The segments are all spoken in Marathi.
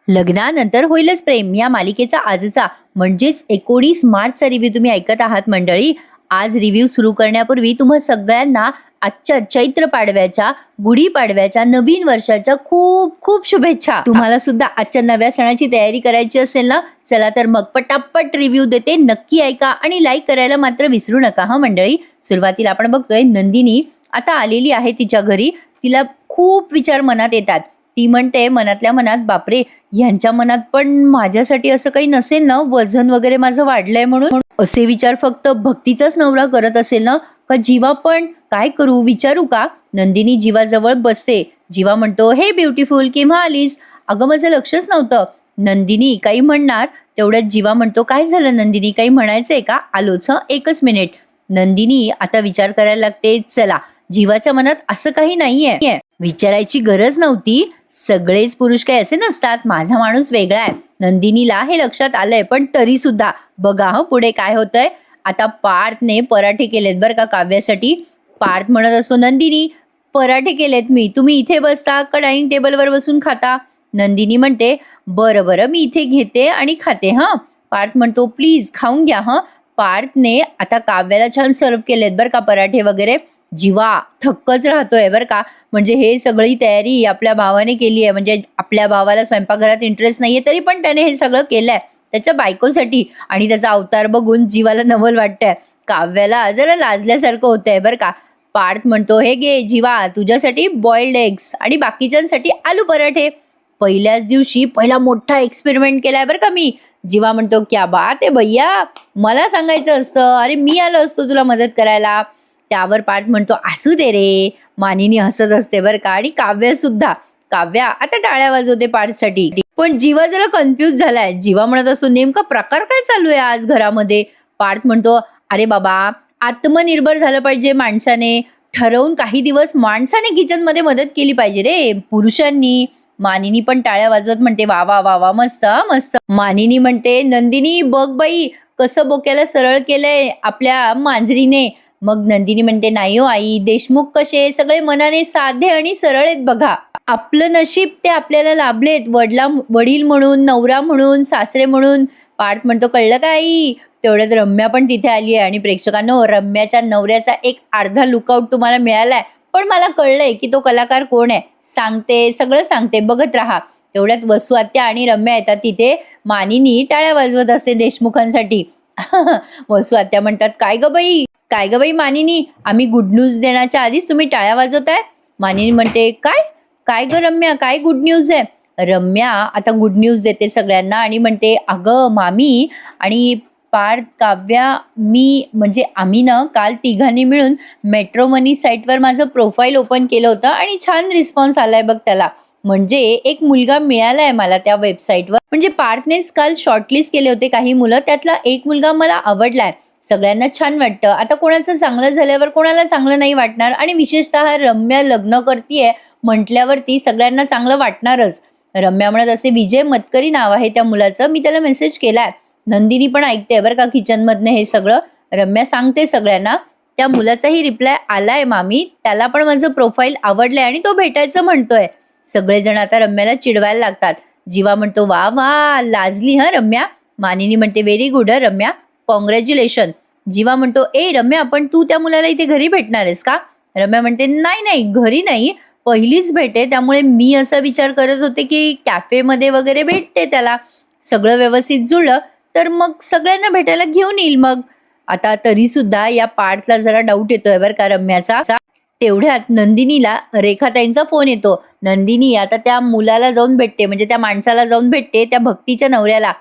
लग्नानंतर होईलच प्रेम या मालिकेचा आजचा म्हणजेच 19 मार्चचा रिव्ह्यू तुम्ही ऐकत आहात मंडळी. आज रिव्ह्यू सुरू करण्यापूर्वी तुम्हा सगळ्यांना आजच्या चैत्र पाडव्याच्या, गुढी पाडव्याच्या, नवीन वर्षाच्या खूप खूप शुभेच्छा. तुम्हाला सुद्धा आजच्या नव्या सणाची तयारी करायची असेल ना, चला तर मग पटापट रिव्ह्यू देते, नक्की ऐका आणि लाईक करायला मात्र विसरू नका हा मंडळी. सुरुवातीला आपण बघतोय नंदिनी आता आलेली आहे तिच्या घरी. तिला खूप विचार मनात येतात. ती म्हणते मनातल्या मनात, बापरे, ह्यांच्या मनात पण माझ्यासाठी असं काही नसेल ना, वजन वगैरे माझं वाढलंय म्हणून असे विचार फक्त भक्तीचाच नवरा करत असेल ना, का जीवा पण काय करू, विचारू का? नंदिनी जीवाजवळ बसते. जीवा म्हणतो, हे ब्युटिफुल, केव्हा आलीस? अगं माझं लक्षच नव्हतं. नंदिनी काही म्हणणार तेवढ्यात जीवा म्हणतो, काय झालं नंदिनी, काही म्हणायचंय का? आलोच हं, एकच मिनिट. नंदिनी आता विचार करायला लागते. चला, जीवाच्या मनात असं काही नाहीये, विचारायची गरज नव्हती. सगळेच पुरुष काही असे नसतात, माझा माणूस वेगळा आहे. नंदिनीला हे लक्षात आलंय, पण तरी सुद्धा बघा हं पुढे काय होतंय. आता पार्थने पराठे केलेत बरं का काव्यासाठी. पार्थ म्हणत असतो, नंदिनी पराठे केलेत मी, तुम्ही इथे बसता का डायनिंग टेबलवर बसून खाता? नंदिनी म्हणते, बरं बरं मी इथे घेते आणि खाते हं. पार्थ म्हणतो, प्लीज खाऊन घ्या हं. पार्थने आता काव्याला छान सर्व केलेत बरं का पराठे वगैरे. जीवा थक्कच राहतोय बरं का. म्हणजे हे सगळी तयारी आपल्या भावाने केली आहे. म्हणजे आपल्या भावाला स्वयंपाकघरात इंटरेस्ट नाहीये, तरी पण त्याने हे सगळं केलंय त्याच्या बायकोसाठी. आणि त्याचा अवतार बघून जीवाला नवल वाटतंय. काव्याला जरा लाजल्यासारखं होतंय बरं का. पार्थ म्हणतो, हे घे जीवा, तुझ्यासाठी बॉइल्ड एग्स आणि बाकीच्यांसाठी आलू पराठे. पहिल्याच दिवशी पहिला मोठा एक्सपेरिमेंट केलाय बरं का मी. जीवा म्हणतो, क्या बात आहे भैया, मला सांगायचं असतं, अरे मी आलो असतो तुला मदत करायला. त्यावर पार्थ म्हणतो, असू दे रे. मानिनी हसत असते बरं का. आणि काव्या सुद्धा. काव्या आता टाळ्या वाजवते पार्थसाठी. पण जीवा जरा कन्फ्यूज झालाय. जीवा म्हणत असतो, नेमका प्रकार काय चालू आहे आज घरामध्ये? पार्थ म्हणतो, अरे बाबा, आत्मनिर्भर झालं पाहिजे माणसाने. ठरवून काही दिवस माणसाने किचन मध्ये मदत केली पाहिजे रे, पुरुषांनी. मानिनी पण टाळ्या वाजवत म्हणते, वा वा वा वा, मस्त मस्त. मानिनी म्हणते, नंदिनी बघ बाई, कसं बोक्याला सरळ केलंय आपल्या मांजरीने. मग नंदिनी म्हणते, नाही हो आई, देशमुख कसे सगळे मनाने साधे आणि सरळ आहेत बघा. आपलं नशीब ते आपल्याला लाभलेत, वडील म्हणून, नवरा म्हणून, सासरे म्हणून. पार्थ म्हणतो, कळलं का आई? तेवढ्यात रम्या पण तिथे आली आहे. आणि प्रेक्षकांनो, रम्याच्या नवऱ्याचा एक अर्धा लुकआउट तुम्हाला मिळालाय. पण मला कळलंय की तो कलाकार कोण आहे. सांगते, सगळं सांगते, बघत राहा. तेवढ्यात वसू आत्या आणि रम्या येतात तिथे. मानिनी टाळ्या वाजवत असते देशमुखांसाठी. वसू आत्या म्हणतात, काय ग बाई मानिनी, आम्ही गुड न्यूज देण्याच्या आधीच तुम्ही टाळ्या वाजवताय? मानिनी म्हणते, काय काय ग रम्या, काय गुड न्यूज आहे? रम्या आता गुड न्यूज देते सगळ्यांना आणि म्हणते, अगं मामी आणि पार्थ, काव्या, मी म्हणजे आम्ही ना काल तिघांनी मिळून मेट्रो मनी साईटवर माझं प्रोफाईल ओपन केलं होतं आणि छान रिस्पॉन्स आलाय बघ त्याला. म्हणजे एक मुलगा मिळालाय मला त्या वेबसाईटवर. म्हणजे पार्थनेच काल शॉर्टलिस्ट केले होते काही मुलं, त्यातला एक मुलगा मला आवडलाय. सगळ्यांना छान वाटतं. आता कोणाचं चांगलं झाल्यावर कोणाला चांगलं नाही वाटणार. आणि विशेषतः रम्या लग्न करतीये म्हटल्यावरती सगळ्यांना चांगलं वाटणारच. रम्या म्हणत असते, विजय मतकरी नाव आहे त्या मुलाचं, मी त्याला मेसेज केलाय. नंदिनी पण ऐकते बरं का किचन मधनं हे सगळं. रम्या सांगते सगळ्यांना. त्या मुलाचाही रिप्लाय आलाय मामी, त्याला पण माझं प्रोफाईल आवडलंय आणि तो भेटायचं म्हणतोय. सगळेजण आता रम्याला चिडवायला लागतात. जीवा म्हणतो, वा वा, लाजली हा रम्या. मानिनी म्हणते, व्हेरी गुड रम्या, कॉंग्रॅच्युलेशन. जीवा म्हणतो, ए रम्या, पण तू त्या मुलाला इथे घरी भेटणार आहेस का? रम्या म्हणते, नाही नाही, घरी नाही, पहिलीच भेट आहे, त्यामुळे मी असा विचार करत होते की कॅफेमध्ये वगैरे भेटते त्याला. सगळं व्यवस्थित जुळलं तर मग सगळ्यांना भेटायला घेऊन येईल मग. आता तरी सुद्धा या पार्थला जरा डाऊट येतोय बरं का रम्याचा. तेवढ्यात नंदिनीला रेखाताईंचा फोन येतो. नंदिनी आता त्या मुलाला जाऊन भेटते, म्हणजे त्या माणसाला जाऊन भेटते, त्या भक्तीच्या नवऱ्याला.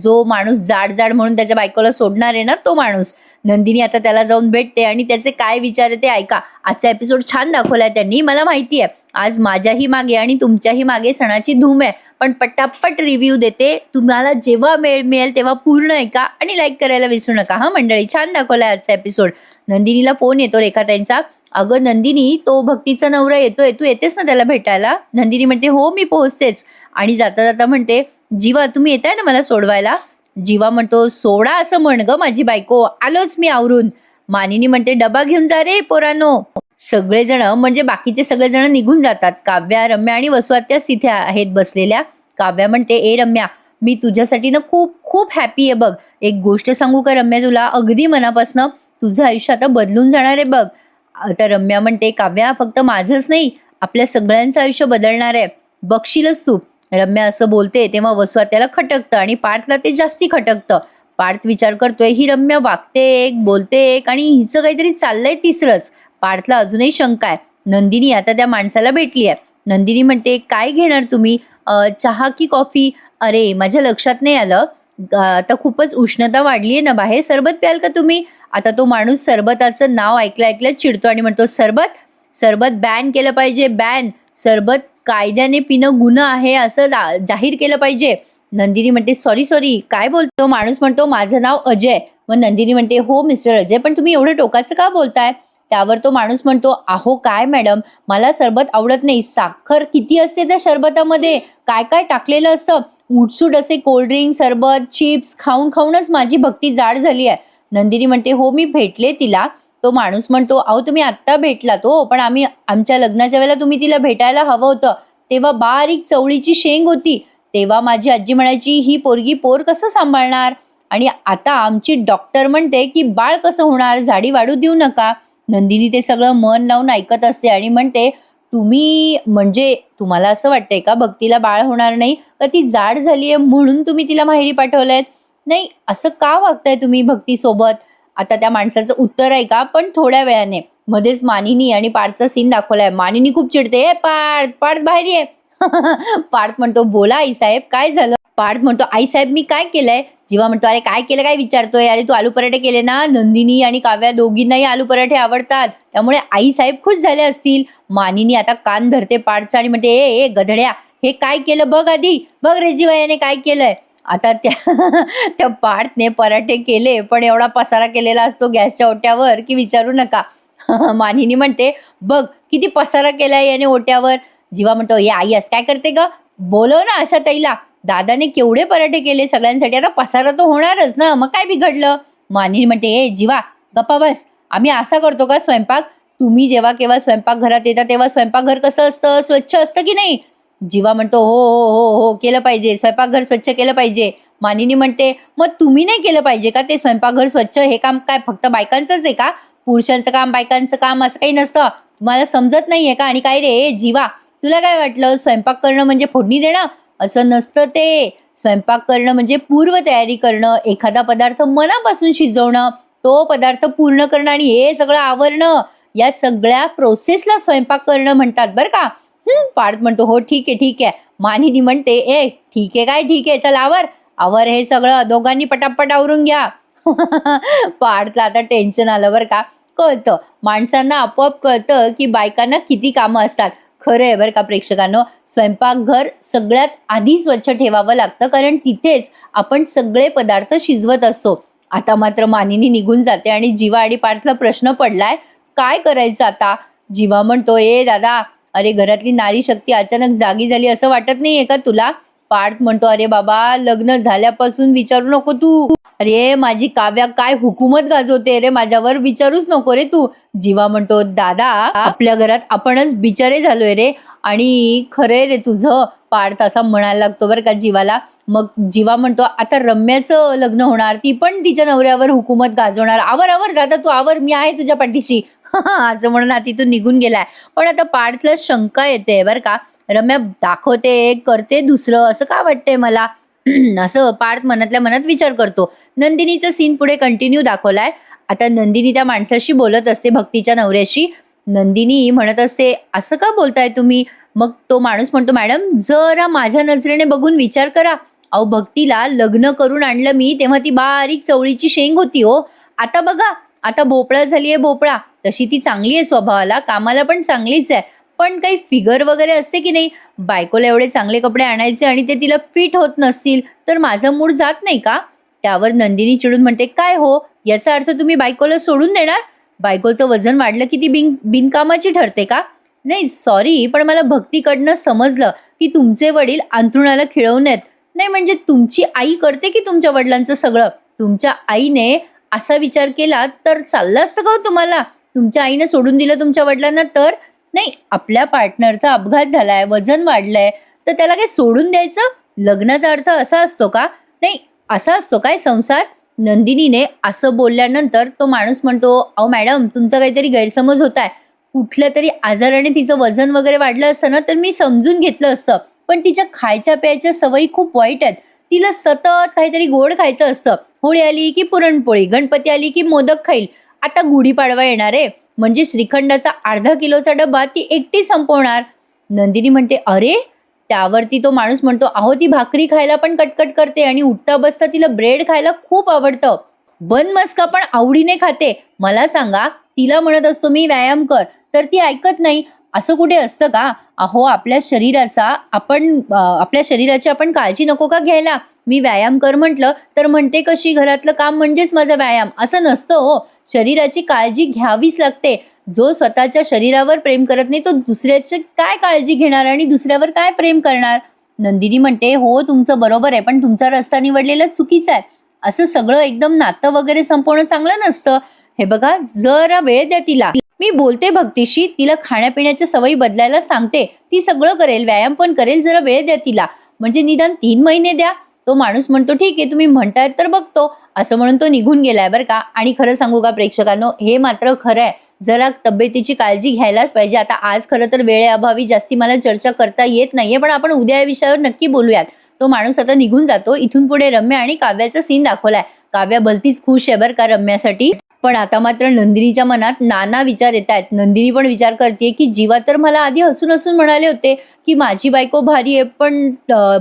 जो माणूस जाड जाड म्हणून त्याच्या बायकोला सोडणार आहे ना, तो माणूस. नंदिनी आता त्याला जाऊन भेटते आणि त्याचे काय विचार आहे ते ऐका. आजचा एपिसोड छान दाखवलाय त्यांनी, मला माहिती आहे. आज माझ्याही मागे आणि तुमच्याही मागे सणाची धूम आहे. पण पटापट रिव्ह्यू देते, तुम्हाला जेव्हा मिळेल तेव्हा पूर्ण ऐका आणि लाईक करायला विसरू नका हा मंडळी. छान दाखवलाय आजचा एपिसोड. नंदिनीला फोन येतो रेखाताईंचा. अगं नंदिनी, तो भक्तीचा नवरा येतोय, तू येतेस ना त्याला भेटायला? नंदिनी म्हणते, हो मी पोहोचतेच. आणि जाता जाता म्हणते, जीवा तुम्ही येताय ना मला सोडवायला? जीवा म्हणतो, सोडा असं म्हण ग माझी बायको, आलोच मी आवरून. मानिनी म्हणते, डबा घेऊन जा रे पोरांनो. सगळेजण म्हणजे बाकीचे सगळेजण निघून जातात. काव्या, रम्या आणि वसू आत्याच तिथे आहेत बसलेल्या. काव्या म्हणते, ए रम्या, मी तुझ्यासाठी ना खूप खूप हॅपी आहे बघ. एक गोष्ट सांगू का रम्या तुला, अगदी मनापासनं तुझं आयुष्य आता बदलून जाणार आहे बघ. आता रम्या म्हणते, काव्या फक्त माझंच नाही, आपल्या सगळ्यांचं आयुष्य बदलणार आहे, बघशीलच तू. रम्या असं बोलते तेव्हा वसु त्याला खटकतं आणि पार्थला ते जास्ती खटकतं. पार्थ विचार करतोय, ही रम्या वागते एक, बोलते एक आणि हिचं काहीतरी चाललंय तिसरंच. पार्थला अजूनही शंका आहे. नंदिनी आता त्या माणसाला भेटली आहे. नंदिनी म्हणते, काय घेणार तुम्ही, चहा की कॉफी? अरे माझ्या लक्षात नाही आलं, आता खूपच उष्णता वाढली आहे ना बाहेर, सरबत प्याल का तुम्ही? आता तो माणूस सरबताचं नाव ऐकल्या ऐकल्या चिडतो आणि म्हणतो, सरबत? सरबत बॅन केलं पाहिजे, बॅन. सरबत कायद्याने पिणं गुन्हा आहे असं जाहीर केलं पाहिजे. नंदिनी म्हणते, सॉरी सॉरी, काय बोलतो? माणूस म्हणतो, माझं नाव अजय. मग नंदिनी म्हणते, हो मिस्टर अजय, पण तुम्ही एवढं टोकाचं का बोलताय? त्यावर तो माणूस म्हणतो, अहो काय मॅडम, मला सरबत आवडत नाही. साखर किती असते त्या सरबतामध्ये, काय काय टाकलेलं असतं. उठसूट असे कोल्ड्रिंक, सरबत, चिप्स खाऊन खाऊनच माझी भक्ती जाड झाली आहे. नंदिनी म्हणते, हो मी भेटले तिला. तो माणूस म्हणतो, अहो तुम्ही आत्ता भेटलात हो, पण आम्ही आमच्या लग्नाच्या वेळेला तुम्ही तिला भेटायला हवं होतं. तेव्हा बारीक चवळीची शेंग होती. तेव्हा माझी आजी म्हणायची, ही पोरगी पोर कसं सांभाळणार? आणि आता आमची डॉक्टर म्हणते की बाळ कसं होणार, झाडी वाढू देऊ नका. नंदिनी ते सगळं मन लावून ऐकत असते आणि म्हणते, तुम्ही म्हणजे तुम्हाला असं वाटतंय का भक्तीला बाळ होणार नाही, का ती जाड झालीये म्हणून तुम्ही तिला माहेरी पाठवलंय? नाही, असं का वागताय तुम्ही भक्तीसोबत? आता त्या माणसाचं उत्तर आहे का, पण थोड्या वेळाने. मध्येच मानिनी आणि पार्थचा सीन दाखवलाय. मानिनी खूप चिडते, ए पार्थ, पार्थ बाहेर ये. पार्थ म्हणतो, बोला आईसाहेब, काय झालं? पार्थ म्हणतो, आईसाहेब मी काय केलंय? जीवा म्हणतो, अरे काय केलं, काय विचारतोय? अरे तू आलू पराठे केले ना, नंदिनी आणि काव्या दोघींनाही आलू पराठे आवडतात, त्यामुळे आईसाहेब खुश झाले असतील. मानिनी आता कान धरते पार्थचा आणि म्हणते, ए गधड्या, हे काय केलं बघ आधी, बघ रे जीवा याने काय केलंय. आता त्या त्या पार्थने पराठे केले, पण एवढा पसारा केलेला असतो गॅसच्या ओट्यावर की विचारू नका. मानिनी म्हणते, बघ किती पसारा केलाय याने ओट्यावर. जीवा म्हणतो, हे आई असं काय करते ग, बोलव ना अशा ताईला, दादाने केवढे पराठे केले सगळ्यांसाठी, आता पसारा तर होणारच ना, मग काय बिघडलं? मानिनी म्हणते, ए जीवा गप्पा बस, आम्ही असा करतो का स्वयंपाक? तुम्ही जेव्हा केव्हा स्वयंपाकघरात येता तेव्हा स्वयंपाकघर कसं असतं, स्वच्छ असतं की नाही? जीवा म्हणतो, हो हो हो हो, केलं पाहिजे, स्वयंपाकघर स्वच्छ केलं पाहिजे. मानिनी म्हणते, मग तुम्ही नाही केलं पाहिजे का ते स्वयंपाकघर स्वच्छ? हे काम काय फक्त बायकांचंच आहे का? पुरुषांचं काम, बायकांचं काम असं काही नसतं, तुम्हाला समजत नाहीये का? आणि काय रे जीवा, तुला काय वाटलं स्वयंपाक करणं म्हणजे फोडणी देणं? असं नसतं ते. स्वयंपाक करणं म्हणजे पूर्व तयारी करणं, एखादा पदार्थ मनापासून शिजवणं, तो पदार्थ पूर्ण करणं आणि हे सगळं आवरणं, या सगळ्या प्रोसेसला स्वयंपाक करणं म्हणतात बरं का. पार्थ म्हणतो, हो ठीक आहे ठीक आहे. मानिनी म्हणते, ए ठीक आहे काय ठीक आहे, चल आवर आवर, हे सगळं दोघांनी पटापट आवरून घ्या. पार्थला आता टेन्शन आलं बरं का. कळतं, माणसांना आपोआप कळतं की बायकांना किती कामं असतात. खरं आहे बरं का प्रेक्षकांनो, स्वयंपाकघर सगळ्यात आधी स्वच्छ ठेवावं लागतं, कारण तिथेच आपण सगळे पदार्थ शिजवत असतो. आता मात्र मानिनी निघून जाते आणि जीवा आणि पार्थला प्रश्न पडलाय, काय करायचं आता? जीवा म्हणतो, ए दादा, अरे घरातली नारी शक्ती अचानक जागी झाली असं वाटत नाहीये का तुला? पार्थ म्हणतो, अरे बाबा, लग्न झाल्यापासून विचारू नको तू. अरे माझी काव्या काय हुकूमत गाजवते रे माझ्यावर, विचारूच नको रे तू. जीवा म्हणतो, दादा, आपल्या घरात आपणच बिचारे झालोय रे, आणि खरे रे तुझं. पार्थ असा म्हणायला लागतो बरं का जीवाला. मग जीवा म्हणतो, आता रम्याचं लग्न होणार, ती पण तिच्या नवऱ्यावर हुकूमत गाजवणार, आवर आवर दादा तू आवर, मी आहे तुझ्या पाठीशी. असं म्हणून तिथून निघून गेलाय. पण आता पार्थला शंका येते बरं का, रम्या दाखवते एक, करते दुसरं, असं का वाटतंय मला? असं पार्थ मनातल्या मनात विचार करतो. नंदिनीचा सीन पुढे कंटिन्यू दाखवलाय. आता नंदिनी त्या माणसाशी बोलत असते, भक्तीच्या नवऱ्याशी. नंदिनी म्हणत असते, असं का बोलताय तुम्ही? मग तो माणूस म्हणतो, मॅडम जरा माझ्या नजरेने बघून विचार करा. अहो भक्तीला लग्न करून आणलं मी तेव्हा ती बारीक चवळीची शेंग होती हो. आता बघा, आता भोपळा झालीये भोपळा. तशी ती चांगली आहे स्वभावाला, कामाला पण चांगलीच आहे, पण काही फिगर वगैरे असते की नाही. बायकोला एवढे चांगले कपडे आणायचे आणि ते तिला फिट होत नसतील तर माझा मूड जात नाही का? त्यावर नंदिनी चिडून म्हणते, काय हो, याचा अर्थ तुम्ही बायकोला सोडून देणार? बायकोचं वजन वाढलं की ती बिनकामाची ठरते का? नाही सॉरी, पण मला भक्तीकडनं समजलं की तुमचे वडील अंथरुणाला खिळवून आहेत. नाही म्हणजे तुमची आई करते की तुमच्या वडिलांचं सगळं? तुमच्या आईने असा विचार केला तर चाललं असतं का हो तुम्हाला? तुमच्या आईने सोडून दिलं तुमच्या वडिलांना तर? नाही, आपल्या पार्टनरचा अपघात झालाय, वजन वाढलंय, तर त्याला काय सोडून द्यायचं? लग्नाचा अर्थ असा असतो का? नाही, असा असतो काय संसार? नंदिनीने असं बोलल्यानंतर तो माणूस म्हणतो, अहो मॅडम, तुमचा काहीतरी गैरसमज होत आहे. कुठल्या तरी आजाराने तिचं वजन वगैरे वाढलं असतं ना, तर मी समजून घेतलं असतं. पण तिच्या खायच्या प्यायच्या सवयी खूप वाईट आहेत. तिला सतत काहीतरी गोड खायचं असतं. होळी आली की पुरणपोळी, गणपती आली की मोदक खाईल. आता गुढीपाडवा येणार आहे, म्हणजे श्रीखंडाचा अर्धा किलोचा डब्बा ती एकटी संपवणार. नंदिनी म्हणते, अरे, त्यावरती तो माणूस म्हणतो, अहो ती भाकरी खायला पण कटकट करते आणि उठता बसता तिला ब्रेड खायला खूप आवडतं. बन मस्का पण आवडीने खाते. मला सांगा, तिला म्हणत असतो मी व्यायाम कर, तर ती ऐकत नाही. असं कुठे असतं का? अहो, आपल्या शरीराची आपण काळजी नको का घ्यायला? मी व्यायाम कर म्हटलं तर म्हणते कशी, घरातलं काम म्हणजेच माझा व्यायाम. असं नसतं हो. शरीराची काळजी घ्यावीच लागते. जो स्वतःच्या शरीरावर प्रेम करत नाही तो दुसऱ्याची काय काळजी घेणार आणि दुसऱ्यावर काय प्रेम करणार? नंदिनी म्हणते, हो तुमचं बरोबर आहे, पण तुमचा रस्ता निवडलेला चुकीचा आहे. असं सगळं एकदम नातं वगैरे संपवणं चांगलं नसतं. हे बघा, जरा वेळ द्या तिला. मी बोलते भक्तीशी, तिला खाण्यापिण्याच्या सवयी बदलायला सांगते. ती सगळं करेल, व्यायाम पण करेल. जरा वेळ द्या तिला, म्हणजे निदान 3 महिने द्या. तो माणूस म्हणतो, ठीक आहे, तुम्ही म्हणतायत तर बघतो. असं म्हणून तो निघून गेलाय बरं का. आणि खरं सांगू का प्रेक्षकांनो, हे मात्र खरं आहे. जरा तब्येतीची काळजी घ्यायलाच पाहिजे. आता आज खरं तर वेळेअभावी जास्ती मला चर्चा करता येत नाहीये, पण आपण उद्या या विषयावर नक्की बोलूयात. तो माणूस आता निघून जातो. इथून पुढे रम्या आणि काव्याचा सीन दाखवलाय. काव्या भलतीच खुश आहे बरं का रम्यासाठी. पण आता मात्र नंदिनीच्या मनात नाना विचार येत आहेत. नंदिनी पण विचार करते की जीवा तर मला आधी हसून हसून म्हणाले होते की माझी बायको भारी आहे, पण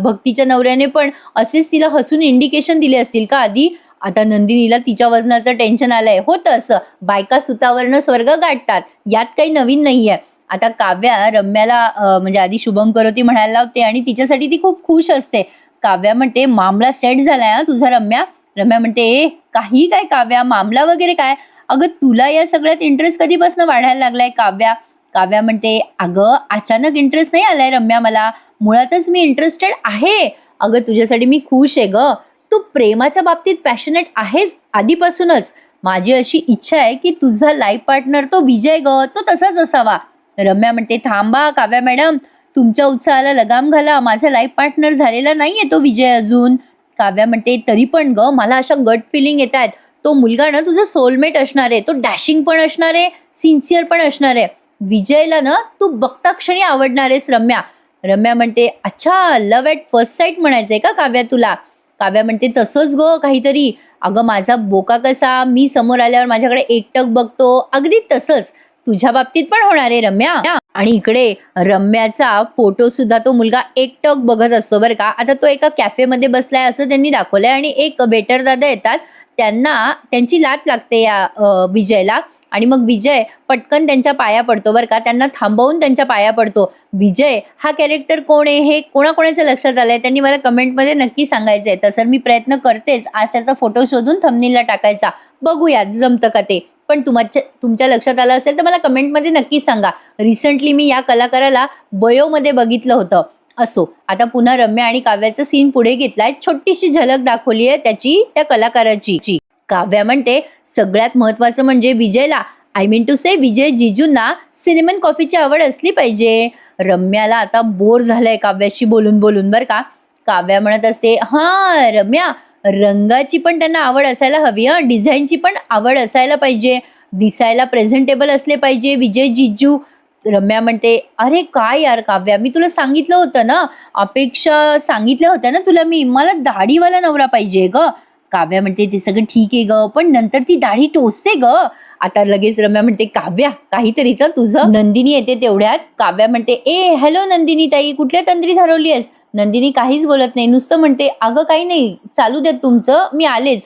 भक्तीच्या नवऱ्याने पण असेच तिला हसून इंडिकेशन दिले असतील का आधी? आता नंदिनीला तिच्या वजनाचं टेन्शन आलंय. होतं असं, बायका सुतावरनं स्वर्ग गाठतात, यात काही नवीन नाहीये. आता काव्या रम्याला म्हणजे आधी शुभम करोती म्हणायला लावते आणि तिच्यासाठी ती खूप खुश असते. काव्या म्हणते, मामला सेट झालाय हा तुझा रम्या. रम्या म्हणते, ए काही काय काव्या, मामला वगैरे काय? अगं, तुला या सगळ्यात इंटरेस्ट कधीपासून वाढायला लागलाय काव्या? काव्या म्हणते, अगं अचानक इंटरेस्ट नाही आलाय रम्या मला, मुळातच मी इंटरेस्टेड आहे. अगं तुझ्यासाठी मी खुश आहे ग. तू प्रेमाच्या बाबतीत पॅशनेट आहेस आधीपासूनच. माझी अशी इच्छा आहे की तुझा लाईफ पार्टनर तो विजय ग, तो तसाच असावा. रम्या म्हणते, थांबा काव्या मॅडम, तुमच्या उत्साहाला लगाम घाला. माझा लाईफ पार्टनर झालेला नाहीये तो विजय अजून. काव्या म्हणते, तरी पण ग, मला अशा गट फिलिंग येत आहेत. तो मुलगा ना तुझा सोलमेट असणार आहे. तो डॅशिंग पण असणार आहे, सिन्सिअर पण असणार आहे. विजयला ना तू बघता क्षणी आवडणार आहेस रम्या. रम्या म्हणते, अच्छा, लव्ह ॲट फर्स्ट साईट म्हणायचंय का काव्या तुला? काव्या म्हणते, तसंच ग काहीतरी. अगं माझा बोका कसा, मी समोर आल्यावर माझ्याकडे एकटक बघतो, अगदी तसंच तुझ्या बाबतीत पण होणार आहे रम्या. आणि इकडे रम्याचा फोटो सुद्धा तो मुलगा एकटक बघत असतो बरं का. आता तो एका कॅफेमध्ये बसलाय असं त्यांनी दाखवलंय आणि एक वेटर दादा येतात, त्यांना त्यांची लात लागते या विजयला. आणि मग विजय पटकन त्यांच्या पाया पडतो बरं का. त्यांना थांबवून त्यांच्या पाया पडतो. विजय हा कॅरेक्टर कोण आहे हे कोणाकोणाच्या लक्षात आलंय त्यांनी मला कमेंटमध्ये नक्की सांगायचंय. तसं मी प्रयत्न करतेच आज त्याचा फोटो शोधून थंबनेलला टाकायचा. बघूयात जमतं का ते. पण तुमच्या लक्षात आलं असेल तर मला कमेंटमध्ये नक्की सांगा. रिसेंटली मी या कलाकाराला बयोमध्ये बघितलं होतं. असो, आता पुन्हा रम्या आणि काव्याचा सीन पुढे घेतलाय. छोटीशी झलक दाखवली आहे त्याची, त्या कलाकाराची. काव्या म्हणते, सगळ्यात महत्वाचं म्हणजे विजयला, I mean to say Vijay जिजूंना सिनेमन कॉफीची आवड असली पाहिजे. रम्याला आता बोर झालंय काव्याशी बोलून बोलून बरं का. काव्या म्हणत असते, हा रम्या, रंगाची पण त्यांना आवड असायला हवी. डिझाईनची पण आवड असायला पाहिजे. दिसायला प्रेझेंटेबल असले पाहिजे विजय जिजू. रम्या म्हणते, अरे काय यार काव्या, मी तुला सांगितलं होतं ना, अपेक्षा सांगितल्या होत्या ना तुला मी, मला दाढीवाला नवरा पाहिजे ग. काव्या म्हणते, ते सगळं ठीक आहे ग, पण नंतर ती दाढी टोचते ग. आता लगेच रम्या म्हणते, काव्या काहीतरीच तुझं. नंदिनी येते तेवढ्यात. काव्या म्हणते, ए हॅलो नंदिनी ताई, कुठल्या तंद्रीत हरवली आहेस? नंदिनी काहीच बोलत नाही, नुसतं म्हणते, अगं काही नाही, चालू देत तुमचं, मी आलेच.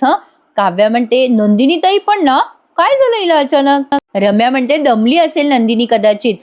काव्या म्हणते, नंदिनी ताई पण ना, काय झालं हिला अचानक? रम्या म्हणते, दमली असेल नंदिनी कदाचित.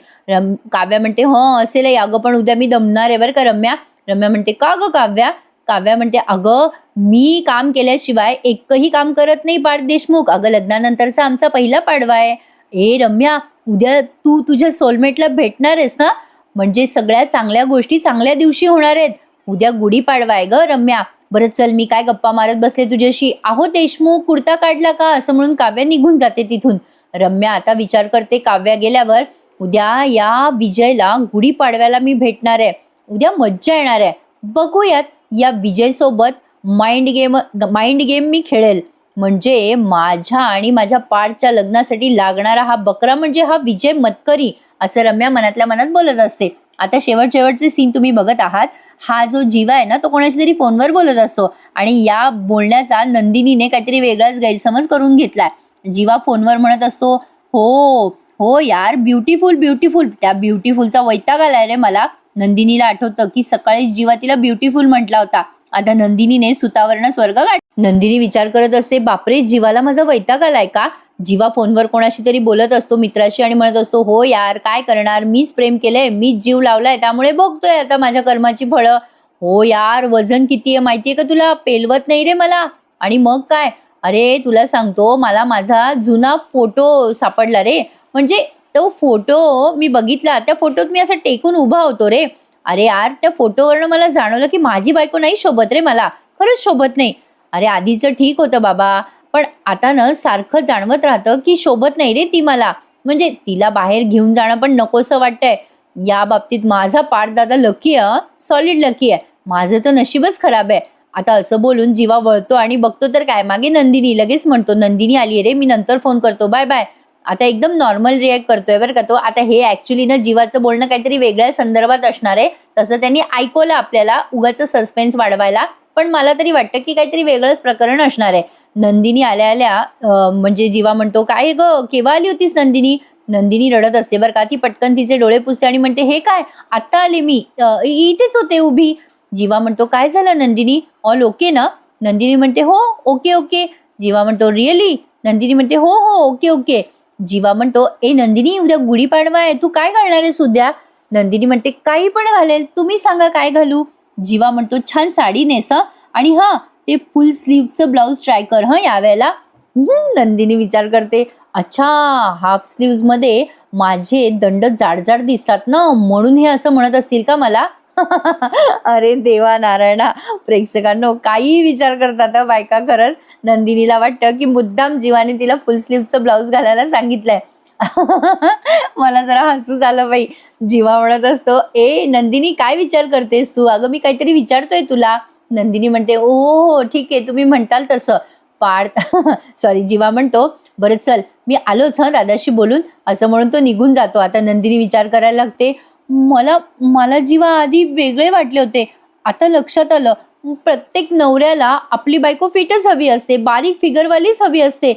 काव्या म्हणते, असेल अगं, पण उद्या मी दमणार आहे बरं का रम्या. रम्या म्हणते, का ग काव्या? काव्या म्हणते, अगं मी काम केल्याशिवाय एकही काम करत नाही पार्थ देशमुख. अगं लग्नानंतरचा आमचा पहिला पाडवा आहे. ए रम्या, उद्या तू तुझ्या सोलमेटला भेटणार आहेस ना, म्हणजे सगळ्या चांगल्या गोष्टी चांगल्या दिवशी होणार आहेत. उद्या गुढीपाडवा आहे ग रम्या. बरं चल, मी काय गप्पा मारत बसले तुझ्याशी. आहो देशमुख, कुर्ता काढला का? असं म्हणून काव्या निघून जाते तिथून. रम्या आता विचार करते, काव्या गेल्यावर उद्या या विजयला गुढीपाडव्याला मी भेटणार आहे. उद्या मज्जा येणार आहे. बघूयात या विजयसोबत माइंड गेम मी खेळेल. म्हणजे माझ्या आणि माझ्या पार्थच्या लग्नासाठी लागणारा हा बकरा म्हणजे हा विजय मतकरी, असं रम्या मनातल्या मनात बोलत असते. आता शेवटचे सीन तुम्ही बघत आहात. हा जो जीवा आहे ना, तो कोणाशी तरी फोनवर बोलत असतो आणि या बोलण्याचा नंदिनीने काहीतरी वेगळाच गैरसमज करून घेतलाय. जीवा फोनवर म्हणत असतो, हो हो यार, ब्युटिफुल ब्युटिफुल. त्या ब्युटिफुलचा वैताग आलाय रे मला. नंदिनीला आठवतं की सकाळीच जीवा तिला ब्युटिफुल म्हटला होता. आता नंदिनीने सुतावरनं स्वर्ग गाठ. नंदिनी विचार करत असते, बापरे, जीवाला माझा वैताग आलाय का? जीवा फोनवर कोणाशी तरी बोलत असतो मित्राशी आणि म्हणत असतो, हो यार, काय करणार, मीच प्रेम केलंय, मीच जीव लावलाय, त्यामुळे भोगतोय आता माझ्या कर्माची फळं. हो यार, वजन किती आहे माहितीये का तुला? पेलवत नाही रे मला. आणि मग काय, अरे तुला सांगतो, मला माझा जुना फोटो सापडला रे. म्हणजे तो फोटो मी बघितला, त्या फोटोत मी असा टेकून उभा होतो रे. अरे यार, त्या फोटोवरनं मला जाणवलं की माझी बायको नाही शोभत रे मला, खरंच शोभत नाही. अरे आधीचं ठीक होतं बाबा, पण आता ना सारखं जाणवत राहतं की शोभत नाही रे ती मला. म्हणजे तिला बाहेर घेऊन जाणं पण नकोसं वाटतंय. या बाबतीत माझा पाठदादा लकी आहे, सॉलिड लकी आहे. माझं तर नशीबच खराब आहे. आता असं बोलून जीवा वळतो आणि बघतो तर काय, मागे नंदिनी. लगेच म्हणतो, नंदिनी आली रे, मी नंतर फोन करतो, बाय बाय. आता एकदम नॉर्मल रिॲक्ट करतोय बरं का तो. आता हे ऍक्च्युली ना जीवाचं बोलणं काहीतरी वेगळ्या संदर्भात असणार आहे, तसं त्यांनी ऐकवलं आपल्याला उगाच सस्पेन्स वाढवायला. पण मला तरी वाटतं की काहीतरी वेगळंच प्रकरण असणार आहे. नंदिनी आल्या आल्या म्हणजे जीवा म्हणतो, काय ग, केव्हा आली होतीस नंदिनी? नंदिनी रडत असते बरं का. ती पटकन तिचे डोळे पुसते आणि म्हणते, हे काय, आत्ता आले मी, इथेच होते उभी. जीवा म्हणतो, काय झालं नंदिनी, ऑल ओके ना? नंदिनी म्हणते, हो ओके ओके. जीवा म्हणतो, रिअली? नंदिनी म्हणते, हो हो ओके ओके. जीवा म्हणतो, ए नंदिनी, उद्या गुढीपाडवा आहे, तू काय घालणार आहेस उद्या? नंदिनी म्हणते, काही पण घालेल, तुम्ही सांगा काय घालू. जीवा म्हणतो, छान साडी नेस हं, आणि हा ते फुल स्लीव्हचं ब्लाऊज ट्राय कर हं यावेळेला. नंदिनी विचार करते, अच्छा, हाफ स्लीव्ज मध्ये माझे दंड जाड जाड दिसतात ना, म्हणून हे असं म्हणत असतील का मला? अरे देवा नारायणा, प्रेक्षकांनो काही विचार करतात हं बायका खरंच. नंदिनीला वाटतं की मुद्दाम जीवाने तिला फुल स्लीव्हचं ब्लाऊज घालायला सांगितलंय. मला जरा हसूच आलं बाई. जीवा म्हणत असतो, ए नंदिनी, काय विचार करतेस तू? अगं मी काहीतरी विचारतोय तुला. नंदिनी म्हणते, ओ हो ठीक आहे, तुम्ही म्हणताल तसं. पार्थ सॉरी, जीवा म्हणतो, बरं चल, मी आलोच हं दादाशी बोलून, असं म्हणून तो निघून जातो. आता नंदिनी विचार करायला लागते, मला मला जीवा आधी वेगळे वाटले होते, आता लक्षात आलं, प्रत्येक नवऱ्याला आपली बायको फिटच हवी असते, बारीक फिगरवालीच हवी असते.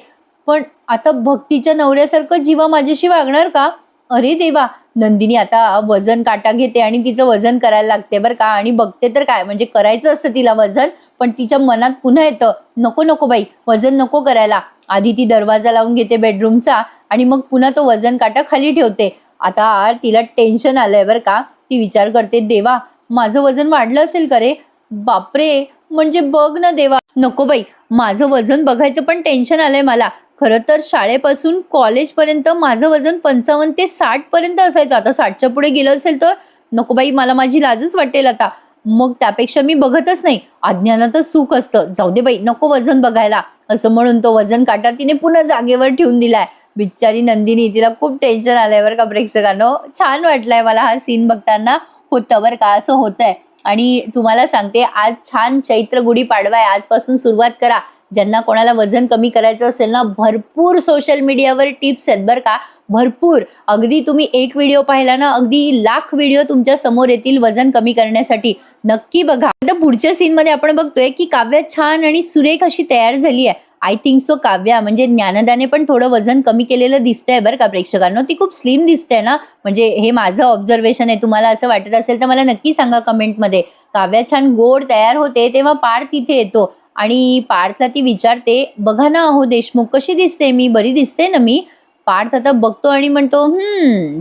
पण आता भक्तीच्या नवऱ्यासारखं जीवा माझ्याशी वागणार का? अरे देवा. नंदिनी आता वजन काटा घेते आणि तिचं वजन करायला लागते बरं का. आणि बघते तर काय, म्हणजे करायचं असतं तिला वजन, पण तिच्या मनात पुन्हा येतं, नको नको बाई, वजन नको करायला. आधी ती दरवाजा लावून घेते बेडरूमचा आणि मग पुन्हा तो वजन काटा खाली ठेवते. आता तिला टेन्शन आलंय बरं का. ती विचार करते, देवा, माझं वजन वाढलं असेल का रे? बापरे, म्हणजे बघ ना देवा. नको बाई, माझं वजन बघायचं पण टेन्शन आलंय मला. खरं तर शाळेपासून कॉलेजपर्यंत माझं वजन 55 ते 60 पर्यंत असायचं. आता 60च्या पुढे गेलं असेल तर नको बाई, मला माझी लाजच वाटेल आता. मग त्यापेक्षा मी बघतच नाही, अज्ञानातच सुख असतं. जाऊ दे बाई, नको वजन बघायला. असं म्हणून तो वजन काटा तिने पुन्हा जागेवर ठेवून दिलाय. बिचारी नंदिनी, तिला खूप टेन्शन आलंय बरं का प्रेक्षकांनो. छान वाटलंय मला हा सीन बघताना. होतं बरं का, असं होतंय. आणि तुम्हाला सांगते, आज छान चैत्र गुढीपाडवा आहे, आजपासून सुरुवात करा. ज्यांना कोणाला वजन कमी करायचं असेल ना, भरपूर सोशल मीडियावर टिप्स आहेत बरं का, भरपूर. अगदी तुम्ही एक व्हिडिओ पाहिला ना, अगदी लाख व्हिडिओ तुमच्या समोर येतील वजन कमी करण्यासाठी. नक्की बघा. आता पुढच्या सीन मध्ये आपण बघतोय की काव्या छान आणि सुरेख अशी तयार झाली आहे. आय थिंक सो काव्या म्हणजे ज्ञानदाने पण थोडं वजन कमी केलेलं दिसतंय बरं का प्रेक्षकांनो. ती खूप स्लिम दिसते ना, म्हणजे हे माझं ऑब्झर्वेशन आहे. तुम्हाला असं वाटत असेल तर मला नक्की सांगा कमेंटमध्ये. काव्या छान गोड तयार होते तेव्हा पार्थ तिथे येतो आणि पार्थला ती विचारते, बघा ना अहो देशमुख, कशी दिसते मी, बरी दिसते ना मी? पार्थ आता बघतो आणि म्हणतो,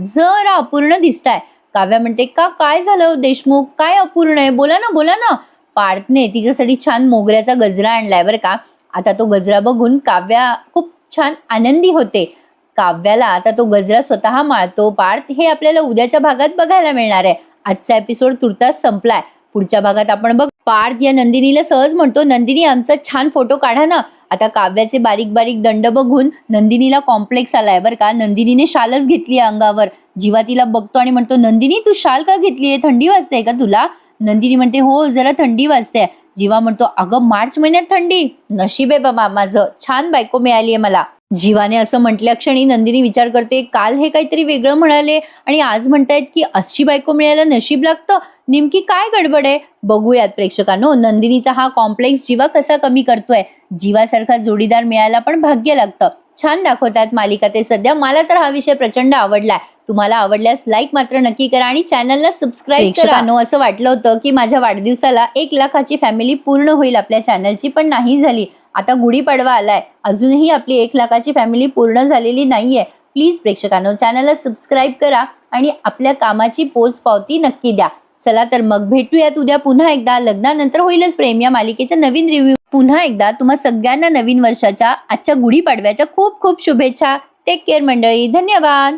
जरा अपूर्ण दिसताय. काव्या म्हणते, का, काय झालं हो देशमुख, काय अपूर्ण आहे, बोला ना बोला ना. पार्थने तिच्यासाठी छान मोगऱ्याचा गजरा आणलाय बरं का. आता तो गजरा बघून काव्या खूप छान आनंदी होते. काव्याला आता तो गजरा स्वतः माळतो पार्थ, हे आपल्याला उद्याच्या भागात बघायला मिळणार आहे. आजचा एपिसोड तुर्तास संपलाय. पुढच्या भागात आपण बघ, पार्थ या नंदिनीला सहज म्हणतो, नंदिनी आमचा छान फोटो काढा ना. आता काव्याचे बारीक बारीक दंड बघून नंदिनीला कॉम्प्लेक्स आलाय बरं का. नंदिनीने शालच घेतली अंगावर. जीवा तिला बघतो आणि म्हणतो, नंदिनी तू शाल का घेतलीये, थंडी वाजते का तुला? नंदिनी म्हणते हो जरा थंडी वाजते. जीवा म्हणतो अगं मार्च महिन्यात थंडी, नशीब आहे बाबा माझं, छान बायको मिळाली आहे मला. जीवाने असं म्हटल्या क्षणी नंदिनी विचार करते काल हे काहीतरी वेगळं म्हणाले आणि आज म्हणतायत की अशी बायको मिळायला नशीब लागतं. नेमकी काय गडबड आहे बघूयात प्रेक्षकांनो. नंदिनीचा हा कॉम्प्लेक्स जीवा कसा कमी करतोय. जीवासारखा जोडीदार मिळायला पण भाग्य लागतं. छान दाखवतात मालिका ते सध्या. मला तर हा विषय प्रचंड आवडलाय. तुम्हाला आवडल्यास लाईक मात्र नक्की करा आणि चॅनलला सबस्क्राईब करा. प्रेक्षकांनो असं वाटलं होतं की माझ्या वाढदिवसाला 1 लाखाची फॅमिली पूर्ण होईल आपल्या चॅनलची, पण नाही झाली. आता गुढीपाडवा आलाय, अजूनही आपली 1 लाखाची फॅमिली पूर्ण झालेली नाहीये. प्लीज प्रेक्षकांनो चॅनलला सबस्क्राईब करा आणि आपल्या कामाची पोचपावती नक्की द्या. चला तर मग भेटूयात उद्या पुन्हा एकदा लग्नानंतर होईलच प्रेम या मालिकेच्या नवीन रिव्ह्यू. पुन्हा एकदा तुम्हा सगळ्यांना नवीन वर्षाच्या आजच्या गुढीपाडव्याच्या खूप खूप शुभेच्छा. टेक केअर मंडळी, धन्यवाद.